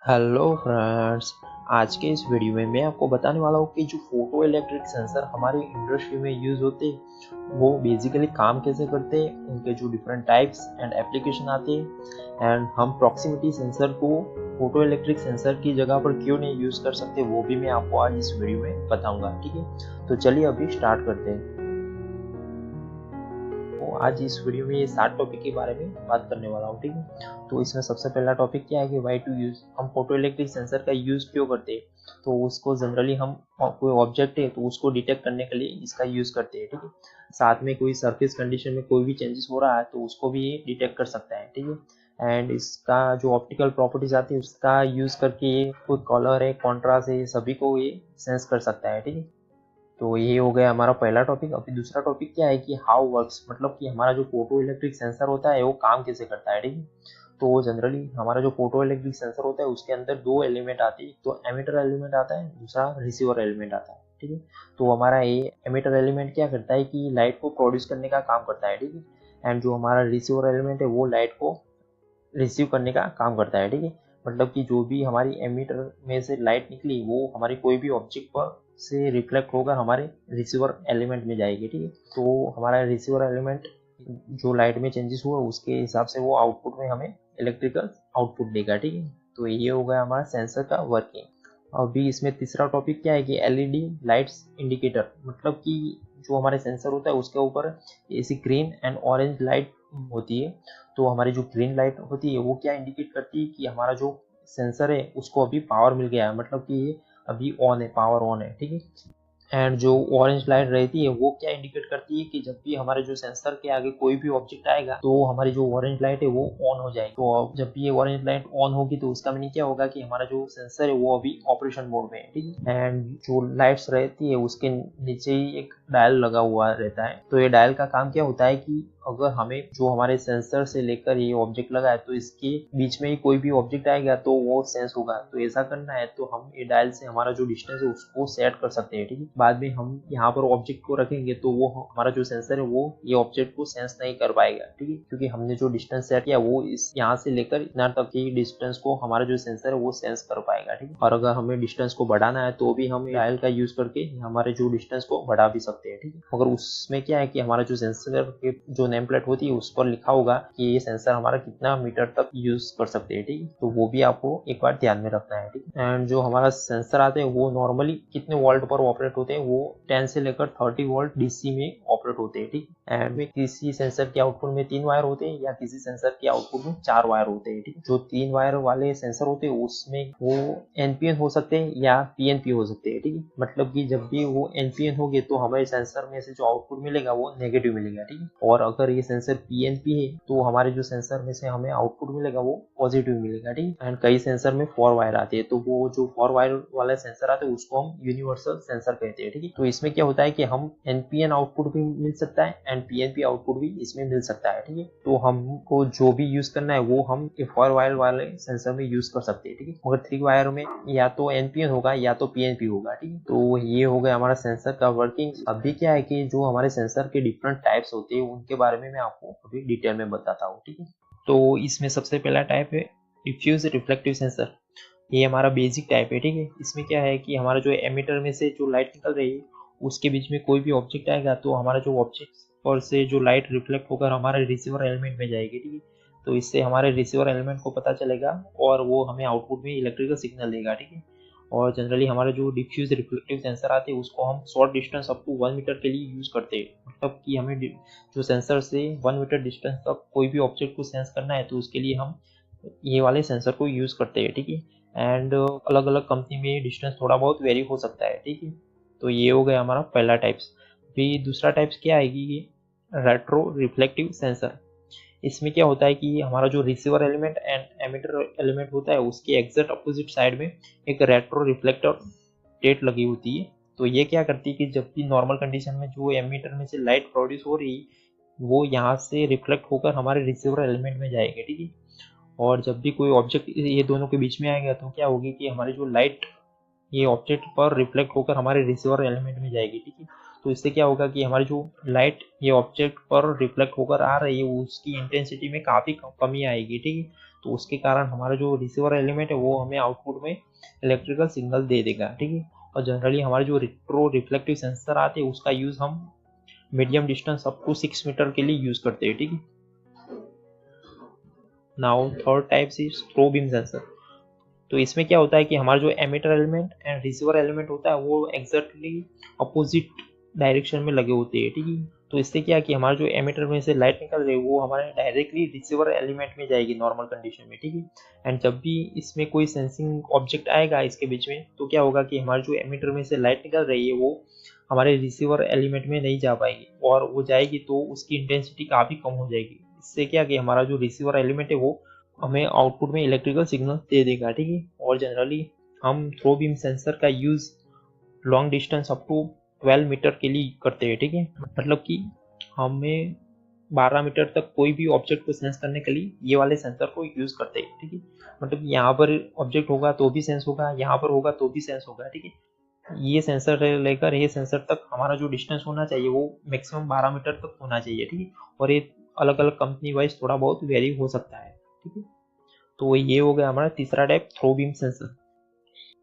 Hello friends. आज के इस वीडियो में मैं आपको बताने वाला हूँ कि जो फोटो इलेक्ट्रिक सेंसर हमारी इंडस्ट्री में यूज़ होते हैं वो बेसिकली काम कैसे करते हैं, उनके जो डिफरेंट टाइप्स एंड एप्लीकेशन आते हैं एंड हम प्रॉक्सिमिटी सेंसर को फोटो इलेक्ट्रिक सेंसर की जगह पर क्यों नहीं यूज़ कर सकते वो भी मैं आपको आज इस वीडियो में बताऊँगा। ठीक है, तो चलिए अभी स्टार्ट करते हैं। तो आज इस वीडियो में ये 7 टॉपिक के बारे में बात करने वाला हूँ। ठीक है, तो इसमें सबसे पहला टॉपिक क्या है कि वाई टू यूज़, हम फोटो इलेक्ट्रिक सेंसर का यूज़ क्यों करते हैं। तो उसको जनरली हम कोई ऑब्जेक्ट है तो उसको डिटेक्ट करने के लिए इसका यूज़ करते हैं। ठीक है, साथ में कोई सरफेस कंडीशन में कोई भी चेंजेस हो रहा है तो उसको भी ये डिटेक्ट कर सकता है। ठीक है, एंड इसका जो ऑप्टिकल प्रॉपर्टीज आती है उसका यूज़ करके ये कोई कलर है, कॉन्ट्रास्ट है, सभी को ये सेंस कर सकता है। ठीक है, तो ये हो गया हमारा पहला टॉपिक। अभी दूसरा टॉपिक क्या है कि हाउ वर्क्स, मतलब कि हमारा जो फोटो इलेक्ट्रिक सेंसर होता है वो काम कैसे करता है। ठीक है, तो जनरली हमारा जो फोटो इलेक्ट्रिक सेंसर होता है उसके अंदर दो एलिमेंट आते हैं, तो एमिटर एलिमेंट आता है, दूसरा रिसीवर एलिमेंट आता है। ठीक है, तो हमारा ये एमिटर एलिमेंट क्या करता है कि लाइट को प्रोड्यूस करने का काम करता है। ठीक है, एंड जो हमारा रिसीवर एलिमेंट है वो लाइट को रिसीव करने का काम करता है। ठीक है, मतलब कि जो भी हमारी एमीटर में से लाइट निकली वो हमारी कोई भी ऑब्जेक्ट पर से रिफ्लेक्ट होकर हमारे रिसीवर एलिमेंट में जाएगी। ठीक है, तो हमारा रिसीवर एलिमेंट जो लाइट में चेंजेस हुआ उसके हिसाब से वो आउटपुट में हमें इलेक्ट्रिकल आउटपुट देगा। ठीक है, तो ये हो गया हमारा सेंसर का वर्किंग। अभी इसमें तीसरा टॉपिक क्या है कि एलईडी लाइट्स इंडिकेटर, मतलब कि जो हमारे सेंसर होता है उसके ऊपर ऐसी ग्रीन एंड ऑरेंज लाइट होती है। तो हमारी जो ग्रीन लाइट होती है वो क्या इंडिकेट करती है कि हमारा जो सेंसर है उसको अभी पावर मिल गया है, मतलब कि ये अभी ऑन है, पावर ऑन है। ठीक है, एंड जो ऑरेंज लाइट रहती है वो क्या इंडिकेट करती है कि जब भी हमारे जो सेंसर के आगे कोई भी ऑब्जेक्ट आएगा तो हमारी जो ऑरेंज लाइट है वो ऑन हो जाएगी। तो अब जब भी ये ऑरेंज लाइट ऑन होगी तो उसका मीनिंग क्या होगा कि हमारा जो सेंसर है वो अभी ऑपरेशन मोड में है। ठीक है, एंड जो लाइट्स रहती है उसके नीचे ही एक डायल लगा हुआ रहता है। तो ये डायल का काम क्या होता है कि अगर हमें जो हमारे सेंसर से लेकर ये ऑब्जेक्ट लगा है तो इसके बीच में ही कोई भी ऑब्जेक्ट आएगा तो वो सेंस होगा। तो ऐसा करना है तो हम ये डायल से हमारा जो डिस्टेंस है उसको सेट कर सकते हैं। ठीक है, बाद में हम यहाँ पर ऑब्जेक्ट को रखेंगे तो वो हमारा जो सेंसर है वो ये ऑब्जेक्ट को सेंस नहीं कर पाएगा। ठीक है, क्योंकि हमने जो डिस्टेंस सेट किया वो इस यहाँ से लेकर इतना तक की डिस्टेंस को हमारा जो सेंसर है वो सेंस कर पाएगा। ठीक है, और अगर हमें डिस्टेंस को बढ़ाना है तो भी हम डायल का यूज करके हमारे जो डिस्टेंस को बढ़ा भी सकते हैं। ठीक है, मगर उसमें क्या है कि हमारा जो सेंसर के जो नेम प्लेट होती है उस पर लिखा होगा कि ये सेंसर हमारा कितना मीटर तक यूज कर सकते हैं। ठीक है, तो वो भी आपको एक बार ध्यान में रखना है। ठीक है, एंड जो हमारा सेंसर आते हैं वो नॉर्मली कितने वोल्ट पर ऑपरेट होते हैं, वो 10 से लेकर 30 वोल्ट डीसी में ऑपरेट होते हैं। ठीक, एंड किसी सेंसर के आउटपुट में 3 वायर होते हैं या किसी सेंसर के आउटपुट में 4 वायर होते हैं। ठीक, जो 3 वायर वाले सेंसर होते हैं उसमें वो एनपीएन हो सकते हैं या पीएनपी हो सकते हैं। ठीक है, मतलब कि जब भी वो एनपीएन होंगे तो हमारे सेंसर में से जो आउटपुट मिलेगा वो नेगेटिव मिलेगा। ठीक है, और अगर ये सेंसर पीएनपी है तो हमारे जो सेंसर में से हमें आउटपुट मिलेगा वो पॉजिटिव मिलेगा। ठीक, एंड कई सेंसर में 4 वायर आते हैं तो वो जो 4 वायर वाला सेंसर आते हैं उसको हम यूनिवर्सल सेंसर कहते हैं। ठीक है, तो इसमें क्या होता है कि हम एनपीएन आउटपुट भी मिल सकता है एंड पीएनपी आउटपुट भी इसमें मिल सकता है। ठीक है, तो हमको जो भी यूज करना है वो हम 4 वायर वाले सेंसर में यूज कर सकते हैं। ठीक है, मगर 3 वायर में या तो एनपीएन होगा या तो पीएनपी होगा। ठीक है, तो ये हो गया हमारा सेंसर का वर्किंग। अभी क्या है कि जो हमारे सेंसर के डिफरेंट टाइप्स होते हैं उनके बारे में मैं आपको अभी डिटेल में बताता हूँ। ठीक है, तो इसमें सबसे पहला टाइप है डिफ्यूज रिफ्लेक्टिव सेंसर। ये हमारा बेसिक टाइप है। ठीक है, इसमें क्या है कि हमारा जो एमिटर में से जो लाइट निकल रही है उसके बीच में कोई भी ऑब्जेक्ट आएगा तो हमारा जो ऑब्जेक्ट पर से जो लाइट रिफ्लेक्ट होकर हमारे रिसीवर एलिमेंट में जाएगी। ठीक है, तो इससे हमारे रिसीवर एलिमेंट को पता चलेगा और वो हमें आउटपुट में इलेक्ट्रिकल सिग्नल देगा। ठीक है, और जनरली हमारे जो डिफ्यूज रिफ्लेक्टिव सेंसर आते हैं उसको हम short distance up to 1 metre के लिए यूज करते हैं। मतलब कि हमें जो सेंसर से 1 मीटर डिस्टेंस तक कोई भी ऑब्जेक्ट को सेंस करना है तो उसके लिए हम ये वाले सेंसर को यूज करते हैं। ठीक है, एंड अलग अलग कंपनी में डिस्टेंस थोड़ा बहुत वेरी हो सकता है। ठीक है, तो ये हो गया हमारा पहला टाइप्स। फिर दूसरा टाइप्स क्या आएगी कि रेट्रो रिफ्लेक्टिव सेंसर। इसमें क्या होता है कि हमारा जो receiver element and emitter element होता है उसके एग्जैक्ट अपोजिट साइड में एक रेट्रो रिफ्लेक्टर प्लेट लगी होती है। तो ये क्या करती है कि जब भी नॉर्मल कंडीशन में जो एमिटर में से लाइट प्रोड्यूस हो रही वो यहाँ से रिफ्लेक्ट होकर हमारे रिसीवर एलिमेंट में जाएगी। ठीक है, और जब भी कोई ऑब्जेक्ट ये दोनों के बीच में आएगा तो क्या होगी कि हमारी जो लाइट ये ऑब्जेक्ट पर रिफ्लेक्ट होकर हमारे रिसीवर एलिमेंट में जाएगी। ठीक है, तो इससे क्या होगा कि हमारी जो लाइट ये ऑब्जेक्ट पर रिफ्लेक्ट होकर आ रही है उसकी इंटेंसिटी में काफ़ी कमी आएगी। ठीक है, तो उसके कारण हमारा जो रिसीवर एलिमेंट है वो हमें आउटपुट में इलेक्ट्रिकल सिग्नल दे देगा, ठीक है। और जनरली हमारे जो रिट्रो रिफ्लेक्टिव सेंसर आते हैं उसका यूज हम medium distance up to 6 metre के लिए यूज करते हैं, ठीक है। Now third type is through beam sensor. तो इसमें क्या होता है कि हमारा जो emitter element and receiver element होता है वो एग्जैक्टली अपोजिट डायरेक्शन में लगे होते हैं, ठीक है। तो इससे क्या कि हमारा जो एमिटर में से लाइट निकल रही है वो हमारे डायरेक्टली रिसीवर एलिमेंट में जाएगी नॉर्मल कंडीशन में, ठीक है। एंड जब भी इसमें कोई सेंसिंग ऑब्जेक्ट आएगा इसके बीच में तो क्या होगा कि हमारे जो एमिटर में से लाइट निकल रही है वो हमारे रिसीवर एलिमेंट में नहीं जा पाएगी, और वो जाएगी तो उसकी इंटेंसिटी काफ़ी कम हो जाएगी। इससे क्या कि हमारा जो रिसीवर एलिमेंट है वो हमें आउटपुट में इलेक्ट्रिकल सिग्नल दे देगा, ठीक है। और जनरली हम थ्रो बीम सेंसर का use long distance up to 12 metre के लिए करते हैं, ठीक है। मतलब कि हमें 12 मीटर तक कोई भी ऑब्जेक्ट को सेंस करने के लिए ये वाले सेंसर को यूज़ करते हैं, ठीक है। मतलब यहाँ पर ऑब्जेक्ट होगा तो भी सेंस होगा, यहाँ पर होगा तो भी सेंस होगा, ठीक है। ये सेंसर लेकर ये सेंसर तक हमारा जो डिस्टेंस होना चाहिए वो मैक्सिमम 12 मीटर तक होना चाहिए, ठीक है। और ये अलग अलग कंपनी वाइज थोड़ा बहुत वेरी हो सकता है, ठीक है। तो ये हो गया हमारा तीसरा टाइप थ्रो बीम सेंसर।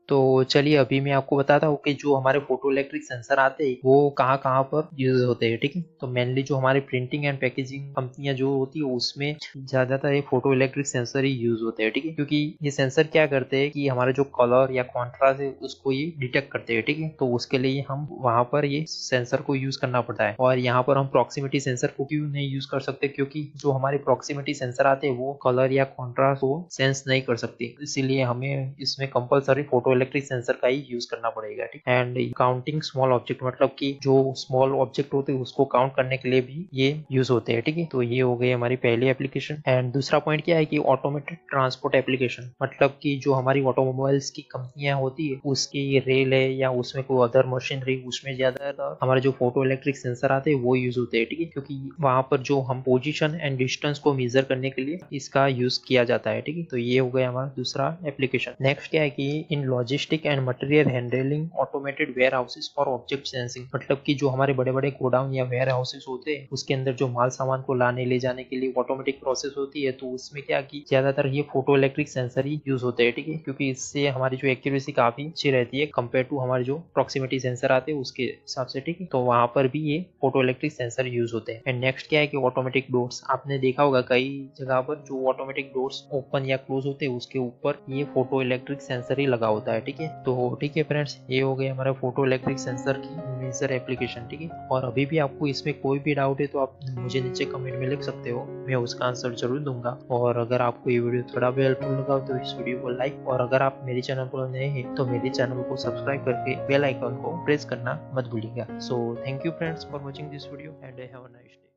तो चलिए अभी मैं आपको बताता हूँ कि जो हमारे फोटो इलेक्ट्रिक सेंसर आते हैं वो कहाँ कहाँ पर यूज होते हैं, ठीक है। तो मेनली जो हमारे प्रिंटिंग एंड पैकेजिंग कंपनियां जो होती है उसमें ज्यादातर ये फोटो इलेक्ट्रिक सेंसर ही यूज होते हैं, ठीक है। क्योंकि ये सेंसर क्या करते हैं कि हमारा जो कलर या कॉन्ट्रास्ट है उसको ये डिटेक्ट करते हैं, ठीक है। तो उसके लिए हम वहाँ पर ये सेंसर को यूज करना पड़ता है। और यहाँ पर हम प्रॉक्सिमिटी सेंसर को क्यों नहीं यूज कर सकते, क्योंकि जो हमारे प्रॉक्सिमिटी सेंसर आते हैं वो कलर या कॉन्ट्रास्ट को सेंस नहीं कर सकते, इसीलिए हमें इसमें कंपलसरी फोटो इलेक्ट्रिक सेंसर का ही यूज करना पड़ेगा, ठीक। एंड काउंटिंग स्मॉल ऑब्जेक्ट, मतलब कि जो स्मॉल ऑब्जेक्ट होते हैं उसको काउंट करने के लिए भी ये यूज होते हैं, ठीक है। तो ये हो गई हमारी पहली एप्लीकेशन। एंड दूसरा पॉइंट क्या है कि ऑटोमेटेड ट्रांसपोर्ट एप्लीकेशन, मतलब कि जो हमारी ऑटोमोबाइल्स की कंपनियां होती है उसकी रेल है या उसमें कोई अदर मशीनरी, उसमें ज्यादातर हमारे जो फोटो इलेक्ट्रिक सेंसर आते हैं वो यूज होते हैं, ठीक है। क्योंकि वहां पर जो हम पोजिशन एंड डिस्टेंस को मेजर करने के लिए इसका यूज किया जाता है, ठीक है। तो ये हो गया हमारा दूसरा एप्लीकेशन। नेक्स्ट क्या है कि in logistic and material handling automated warehouses for object sensing, मतलब कि जो हमारे बड़े बड़े गोडाउन या वेयर हाउसेस होते हैं उसके अंदर जो माल सामान को लाने ले जाने के लिए ऑटोमेटिक प्रोसेस होती है, तो उसमें क्या कि ज्यादातर ये फोटो इलेक्ट्रिक सेंसर ही यूज होते हैं, ठीक है। क्योंकि इससे हमारी जो एक्यूरेसी काफी अच्छी रहती है कंपेयर टू हमारे जो प्रॉक्सिमिटी सेंसर आते हैं उसके हिसाब से, ठीक है। तो वहां पर भी ये फोटो इलेक्ट्रिक सेंसर यूज होते हैं। एंड नेक्स्ट क्या है कि ऑटोमेटिक डोर्स, आपने देखा होगा कई जगह पर जो ऑटोमेटिक डोर्स ओपन या क्लोज होते हैं उसके ऊपर ये फोटो इलेक्ट्रिक सेंसर ही लगा होता है, ठीक है। तो ठीक है फ्रेंड्स, ये हो गए हमारे फोटो इलेक्ट्रिक सेंसर की मेजर एप्लीकेशन, ठीक है। और अभी भी आपको इसमें कोई भी डाउट है तो आप मुझे नीचे कमेंट में लिख सकते हो, मैं उसका आंसर जरूर दूंगा। और अगर आपको ये वीडियो थोड़ा भी हेल्पफुल लगा तो इस वीडियो को लाइक, और अगर आप मेरे चैनल पर नए हैं तो मेरे चैनल को सब्सक्राइब करके बेल आइकन को प्रेस करना मत भूलिएगा। So thank you friends for watching this video and have a nice day.